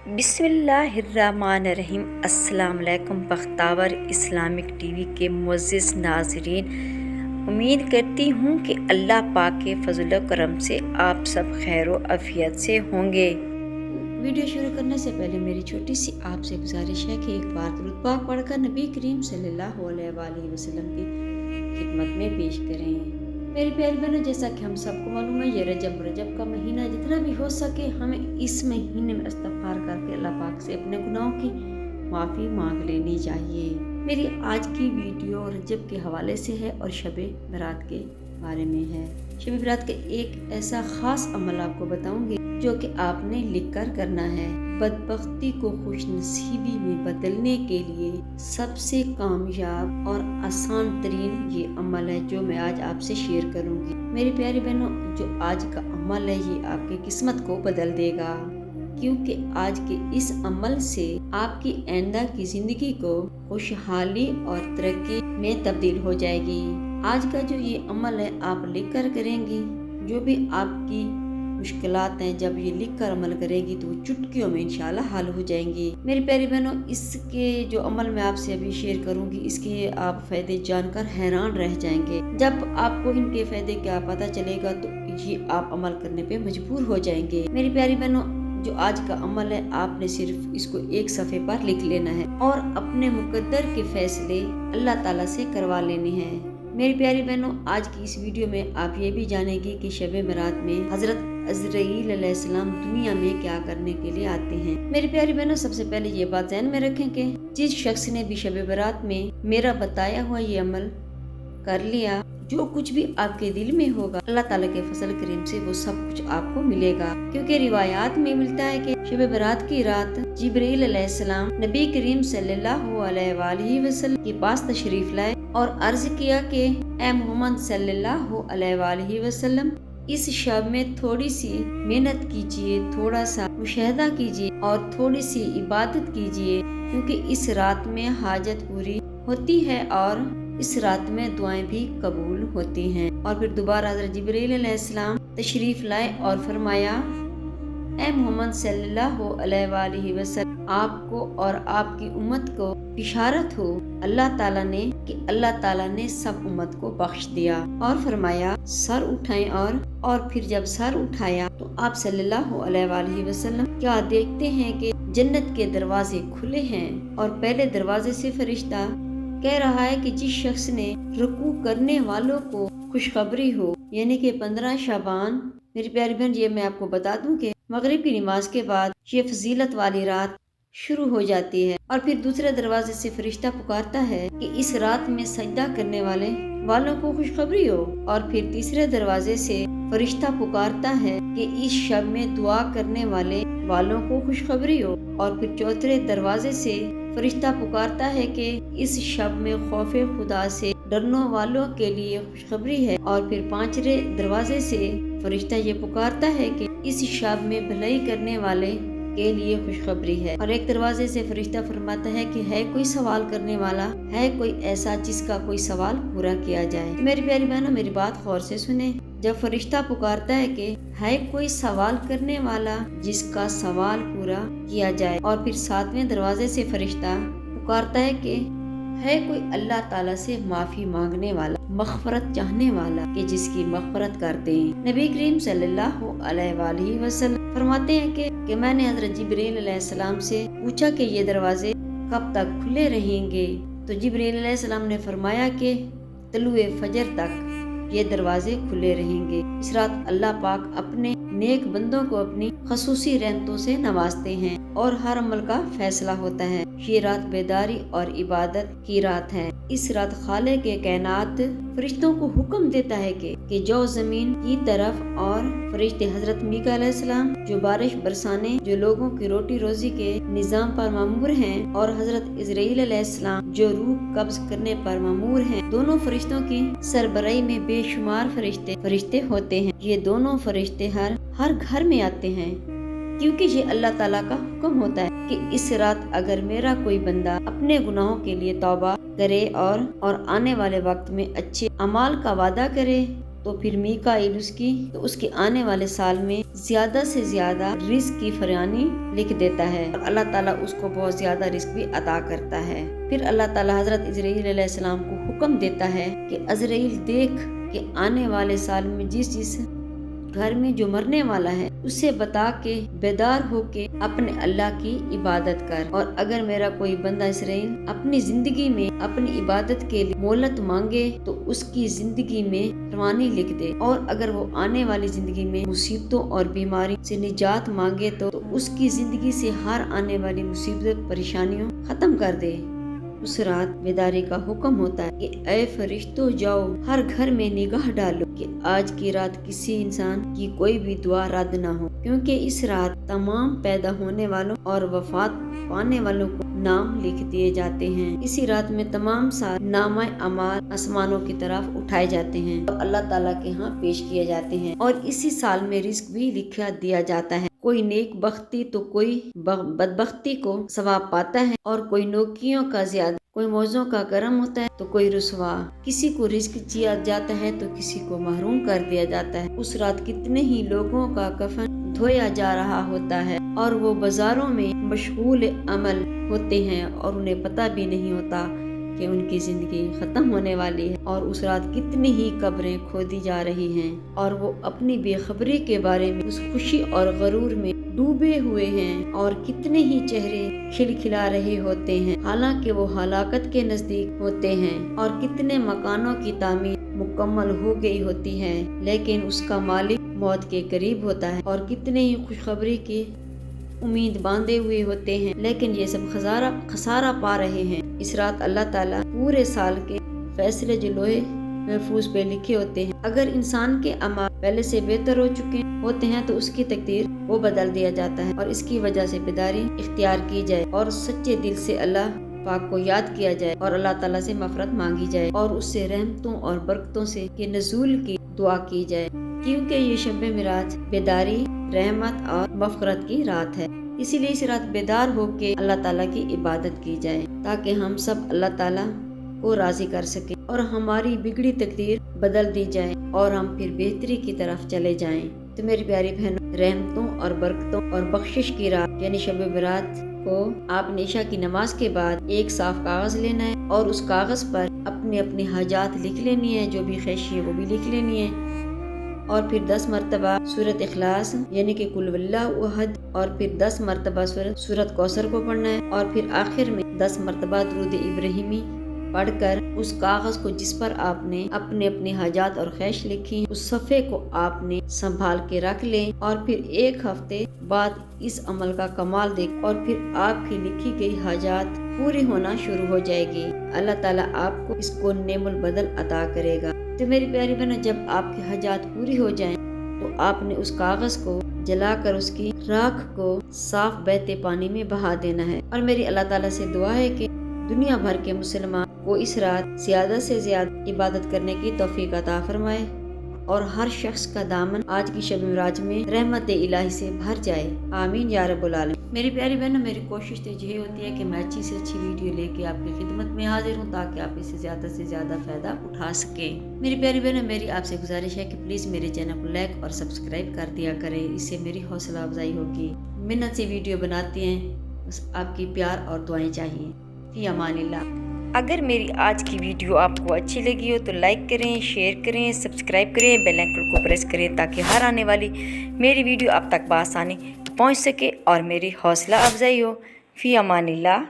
बिस्मिल्लाहिर्रहमानिर्रहीम। अस्सलाम वालेकुम बख्तावर इस्लामिक टीवी के मुअज़्ज़िज़ नाज़रीन, उम्मीद करती हूँ कि अल्लाह पाक के फज़ल व करम से आप सब खैर व आफ़ियत से होंगे। वीडियो शुरू करने से पहले मेरी छोटी सी आपसे गुजारिश है कि एक बार दुरूद पाक पढ़कर नबी करीम सल्लल्लाहु अलैहि वसल्लम की खिदमत में पेश करें। मेरी प्यारी बहनों, जैसा कि हम सबको मालूम है, ये रजब का महीना, जितना भी हो सके हमें इस महीने में इस्तिग़फ़ार करके अल्लाह पाक से अपने गुनाहों की माफ़ी मांग लेनी चाहिए। मेरी आज की वीडियो रजब के हवाले से है और शब बरात के बारे में है। शब बरात का एक ऐसा ख़ास अमल आपको बताऊंगी जो कि आपने लिख कर करना है। बदबख्ती को खुशनसीबी में बदलने के लिए सबसे कामयाब और आसान तरीन ये अमल है जो मैं आज आपसे शेयर करूंगी। मेरी प्यारी बहनों, जो आज का अमल है ये आपकी किस्मत को बदल देगा, क्योंकि आज के इस अमल से आपकी आइंदा की जिंदगी को खुशहाली और तरक्की में तब्दील हो जाएगी। आज का जो ये अमल है आप लिख कर करेंगी, जो भी आपकी मुश्किलात हैं जब ये लिख कर अमल करेगी तो वो चुटकियों में इंशाल्लाह हल हो जाएंगी। मेरी प्यारी बहनों, इसके जो अमल मैं आपसे अभी शेयर करूंगी इसके आप फायदे जानकर हैरान रह जाएंगे। जब आपको इनके फायदे क्या पता चलेगा तो ये आप अमल करने पे मजबूर हो जाएंगे। मेरी प्यारी बहनों, जो आज का अमल है आपने सिर्फ इसको एक सफ़े पर लिख लेना है और अपने मुकद्दर के फैसले अल्लाह ताला से करवा लेने हैं। मेरी प्यारी बहनों, आज की इस वीडियो में आप ये भी जानेंगे कि शब बरात में हजरत अज़राईल अलैहिस्सलाम दुनिया में क्या करने के लिए आते हैं। मेरी प्यारी बहनों, सबसे पहले ये बात ध्यान में रखें कि जिस शख्स ने भी शब बरात में मेरा बताया हुआ ये अमल कर लिया, जो कुछ भी आपके दिल में होगा अल्लाह ताला के फजल करीम से वो सब कुछ आपको मिलेगा। क्योंकि रिवायात में मिलता है कि शब बरात की रात जिब्रील अलैहिस्सलाम नबी करीम सल्लल्लाहु अलैहि वसल्लम के पास तशरीफ लाए और अर्ज किया कि ए मोहम्मद सल्लल्लाहु अलैहि वसल्लम, इस शब में थोड़ी सी मेहनत कीजिए, थोड़ा सा मुशाहिदा कीजिए और थोड़ी सी इबादत कीजिए, क्योंकि इस रात में हाजत पूरी होती है और इस रात में दुआएं भी कबूल होती हैं। और फिर दोबारा हज़रत जिब्रील अलैहिस्सलाम तशरीफ लाए और फरमाया, ए मोहम्मद सल्लल्लाहु अलैहि वसल्लम, आपको और आपकी उम्मत को बिशारत हो, अल्लाह ताला ने सब उम्मत को बख्श दिया। और फरमाया सर उठाएं और फिर जब सर उठाया तो आप सल्लल्लाहु अलैहि वसल्लम क्या देखते हैं कि जन्नत के दरवाजे खुले हैं और पहले दरवाजे से फरिश्ता कह रहा है कि जिस शख्स ने रुकू करने वालों को खुशखबरी हो, यानी कि 15 शाबान। मेरी प्यारी बहन, ये मैं आपको बता दूं कि मगरिब की नमाज के बाद ये फजीलत वाली रात शुरू हो जाती है और फिर दूसरे दरवाजे से फरिश्ता पुकारता है कि इस रात में सजदा करने वालों को खुशखबरी हो, और फिर तीसरे दरवाजे से फरिश्ता पुकारता है कि इस शब में दुआ करने वालों को खुशखबरी हो, और फिर चौथे दरवाजे से फरिश्ता पुकारता है कि इस शब में खौफे खुदा से डरने वालों के लिए खुशखबरी है, और फिर पांचवे दरवाजे से फरिश्ता ये पुकारता है कि इस शब में भलाई करने वाले के लिए खुशखबरी है। और एक दरवाजे से फरिश्ता फरमाता है कि है कोई सवाल करने वाला, है कोई ऐसा जिसका कोई सवाल पूरा किया जाए। मेरी प्यारी बहनों, मेरी बात गौर से सुने। जब फरिश्ता पुकारता है कि है कोई सवाल करने वाला जिसका सवाल पूरा किया जाए, और फिर 7वें दरवाजे से फरिश्ता पुकारता है कि है कोई अल्लाह ताला से माफी मांगने वाला, मग़फ़रत चाहने वाला कि जिसकी मग़फ़रत करते हैं। नबी करीम सल्लल्लाहु अलैहि वसल्लम फरमाते हैं कि मैंने हज़रत जिब्रील अलैहिस्सलाम से पूछा कि ये दरवाजे कब तक खुले रहेंगे, तो जिब्रील अलैहिस्सलाम ने फरमाया कि तलुए फजर तक ये दरवाजे खुले रहेंगे। इस रात अल्लाह पाक अपने नेक बंदों को अपनी खसूसी रहमतों से नवाजते हैं और हर अमल का फैसला होता है। ये रात बेदारी और इबादत की रात है। इस रात खालिक के कायनात फरिश्तों को हुक्म देता है कि जो जमीन की तरफ, और फरिश्ते हजरत मीका अलैहिस्सलाम जो बारिश बरसाने, जो लोगों की रोटी रोजी के निजाम पर मामूर हैं, और हजरत इज़राइल अलैहिस्सलाम जो रूह कब्ज करने पर मामूर हैं। दोनों फरिश्तों की सरबराही में बेशुमार फरिश्ते होते हैं। ये दोनों फरिश्ते हर घर में आते हैं, क्योंकि ये अल्लाह ताला का हुक्म होता है कि इस रात अगर मेरा कोई बंदा अपने गुनाहों के लिए तौबा करे और आने वाले वक्त में अच्छे अमाल का वादा करे تو پھر میکائیل اس کے آنے والے سال میں زیادہ سے زیادہ رزق کی فراوانی لکھ دیتا ہے اور اللہ تعالیٰ اس کو بہت زیادہ رزق بھی عطا کرتا ہے۔ پھر اللہ تعالیٰ حضرت عزرائیل علیہ السلام کو حکم دیتا ہے کہ عزرائیل دیکھ کہ آنے والے سال میں جس گھر میں جو مرنے والا ہے اسے بتا کے بیدار ہو کے اپنے اللہ کی عبادت کر، اور اگر میرا کوئی بندہ اسرائیل اپنی زندگی میں اپنی عبادت کے لیے مہلت مانگے تو اس کی زندگی میں روانی لکھ دے، اور اگر وہ آنے والی زندگی میں مصیبتوں اور بیماری سے نجات مانگے تو اس کی زندگی سے ہر آنے والی مصیبت پریشانیوں ختم کر دے۔ اس رات بیداری کا حکم ہوتا ہے کہ اے فرشتوں جاؤ ہر گھر میں نگاہ ڈالو کہ آج کی رات کسی انسان کی کوئی بھی دعا رد نہ ہو، کیونکہ اس رات تمام پیدا ہونے والوں اور وفات پانے والوں کو نام لکھ دیے جاتے ہیں۔ اسی رات میں تمام نامہ اعمال آسمانوں کی طرف اٹھائے جاتے ہیں اور اللہ تعالیٰ کے ہاں پیش کیے جاتے ہیں، اور اسی سال میں رزق بھی لکھا دیا جاتا ہے۔ کوئی نیک بختی تو کوئی بدبختی کو ثواب پاتا ہے، اور کوئی نوکیوں کا زیادہ، کوئی موزوں کا کرم ہوتا ہے تو کوئی رسوا، کسی کو رزق دیا جاتا ہے تو کسی کو محروم کر دیا جاتا ہے۔ اس رات کتنے ہی لوگوں کا کفن دھویا جا رہا ہوتا ہے اور وہ بازاروں میں مشغول عمل ہوتے ہیں اور انہیں پتہ بھی نہیں ہوتا کہ ان کی زندگی ختم ہونے والی ہے، اور اس رات کتنی ہی قبریں کھودی جا رہی ہیں اور وہ اپنی بے خبری کے بارے میں اس خوشی اور غرور میں ڈوبے ہوئے ہیں، اور کتنے ہی چہرے کھلکھلا رہے ہوتے ہیں حالانکہ وہ ہلاکت کے نزدیک ہوتے ہیں، اور کتنے مکانوں کی تعمیر مکمل ہو گئی ہوتی ہے لیکن اس کا مالک موت کے قریب ہوتا ہے، اور کتنے ہی خوشخبری کی امید باندھے ہوئے ہوتے ہیں لیکن یہ سب خسارہ پا رہے ہیں۔ اس رات اللہ تعالیٰ پورے سال کے فیصلے جو لوہے محفوظ پہ لکھے ہوتے ہیں، اگر انسان کے اعمال پہلے سے بہتر ہو چکے ہوتے ہیں تو اس کی تقدیر وہ بدل دیا جاتا ہے، اور اس کی وجہ سے بیداری اختیار کی جائے اور سچے دل سے اللہ پاک کو یاد کیا جائے اور اللہ تعالیٰ سے مغفرت مانگی جائے اور اس سے رحمتوں اور برکتوں سے کے نزول کی دعا کی جائے، کیونکہ یہ شب معراج بیداری، رحمت اور مغفرت کی رات ہے۔ اسی لیے اس رات بیدار ہو کے اللہ تعالیٰ کی عبادت کی جائے تاکہ ہم سب اللہ تعالیٰ کو راضی کر سکیں اور ہماری بگڑی تقدیر بدل دی جائے اور ہم پھر بہتری کی طرف چلے جائیں۔ تو میری پیاری بہنوں، رحمتوں اور برکتوں اور بخشش کی رات یعنی شب برات کو آپ نے عشاء کی نماز کے بعد ایک صاف کاغذ لینا ہے اور اس کاغذ پر اپنی حاجات لکھ لینی ہے، جو بھی خواہش ہے وہ بھی لکھ لینی ہے، اور پھر 10 مرتبہ سورۃ اخلاص یعنی کہ قل واللہ احد، اور پھر 10 مرتبہ سورۃ کوثر کو پڑھنا ہے، اور پھر آخر میں 10 مرتبہ درود ابراہیمی پڑھ کر اس کاغذ کو جس پر آپ نے اپنی حاجات اور خواہش لکھی اس صفحے کو آپ نے سنبھال کے رکھ لیں، اور پھر ایک ہفتے بعد اس عمل کا کمال دیکھ اور پھر آپ کی لکھی گئی حاجات پوری ہونا شروع ہو جائے گی۔ اللہ تعالیٰ آپ کو اس کو نعم البدل عطا کرے گا۔ تو میری پیاری بہنوں، جب آپ کی حاجات پوری ہو جائیں تو آپ نے اس کاغذ کو جلا کر اس کی راکھ کو صاف بہتے پانی میں بہا دینا ہے، اور میری اللہ تعالیٰ سے دعا ہے کہ دنیا بھر کے مسلمان کو اس رات زیادہ سے زیادہ عبادت کرنے کی توفیق عطا فرمائے اور ہر شخص کا دامن آج کی شب معراج میں رحمت الہی سے بھر جائے، آمین یا رب العالمین۔ میری پیاری بہنوں، میری کوشش تو یہی ہوتی ہے کہ میں اچھی سے اچھی ویڈیو لے کے آپ کی خدمت میں حاضر ہوں تاکہ آپ اس سے زیادہ فائدہ اٹھا سکیں۔ میری پیاری بہنوں، میری آپ سے گزارش ہے کہ پلیز میرے چینل کو لائک اور سبسکرائب کر دیا کریں، اس سے میری حوصلہ افزائی ہوگی۔ محنت سے ویڈیو بناتے ہیں، بس آپ کی پیار اور دعائیں چاہیے۔ فی امان اللہ۔ اگر میری آج کی ویڈیو آپ کو اچھی لگی ہو تو لائک کریں، شیئر کریں، سبسکرائب کریں، بیل آئیکن کو پریس کریں تاکہ ہر آنے والی میری ویڈیو آپ تک بآسانی پہنچ سکے اور میری حوصلہ افزائی ہو۔ فی امان اللہ۔